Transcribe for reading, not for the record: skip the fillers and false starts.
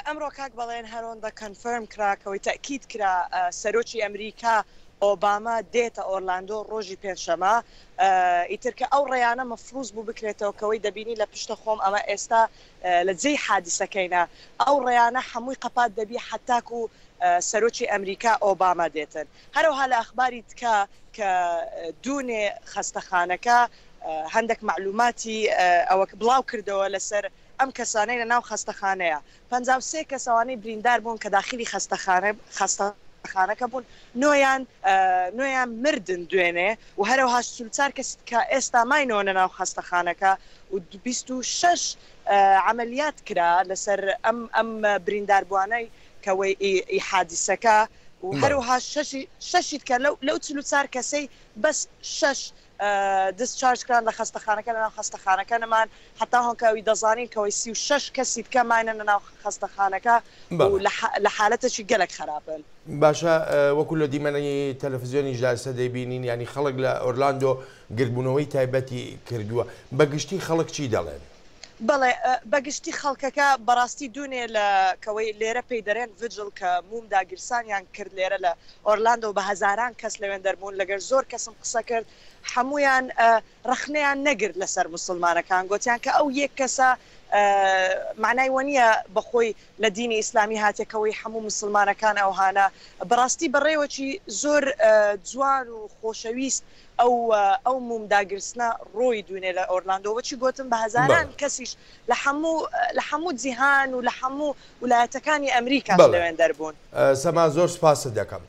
ئەمڕۆ کاک بەڵێن هەرۆندا کەنفرم کراکەوەی تاکید کرا سەرۆکی ئەمریکا ئۆباما دێتە ئۆرلاندۆ ڕۆژی پێنجشەمە ئیترکە ئەو ڕێیانە مەفروض بوو بکرێتەوەکەوەی دەبینی لە پشتە خۆم ئەمە ئێستا لە جێی حادیسەکەینە ئەو ڕێیانە هەمووی قەپات دەبی حتاک و سەرۆکی ئەمریکا ئۆباما دێتن هەروها لە ئەخباری تکە کە دوونێ خەستەخانەکە هەندێک معلوماتی ئەوە بڵاو کردەوە لەسەر ئەم کەسانەی لە ناو خەستەخانەیە 53 کەسەوانەی بریندار بوون کە داخلی خەستەخانەکە بوون نۆیان مردن دوێنێ و هەروها سولچار کەس کە ئێستا ماینەوە لە ناو خەستەخانەکە و 26 عملیات کرا لەسەر ئەم برینداربوانەی کەوەی حادیسەکە و هەروها شەشیت کە لەو 44 کەسەی بەس 6 دسچارج کران لە خەستەخانەکە لە ناو خەستەخانەکە نەمان حتا هۆنکەوی دەزانین کەەوەی 36 کەسی بکە ماینە لە ناو خەستەخانەکە و لە حالەتەشی گەلک خراپن باشە وەکو لە دیمەنەی تەلەڤیزیۆنی ژارسە دەیبینین ینی خەڵک لە ئۆرلاندۆ گرتبوونەوەی تایبەتی کردووە بەگشتی خەڵک چی دەڵێن؟ بەڵێ بەگشتی خەڵکەکە بەڕاستی دوونێ لە کەوەی لێرە پێی دەرێن ڤجل کە موم داگیرسانیان کرد لێرە لە ئۆرلاندۆ بە هەزاران کەس لەوێن دەربوون لەگەر زۆر کەسم قسە کرد هەمویان ڕخنەیان نەگرت لەسەر مسلمانەکان گوتیان کە ئەو یەک کەسە معنای وەنیە بەخۆی لە دینی ئیسلامی هاتێکەوەی هەموو مسلمانەکان ئەوهانە بەڕاستی بەڕێوەکی زۆر جوان و خۆشەویست ئەو مومداگرسنە ڕۆی دوێنێ لە ئۆرلاندۆوەچی گوتم بە هەزاران کەسیش لە هەموو جیهان و لە هەموو ویلایەتەکانی ئەمریکا لەوێن دەربوون سەما زۆر سپاست دەکەم.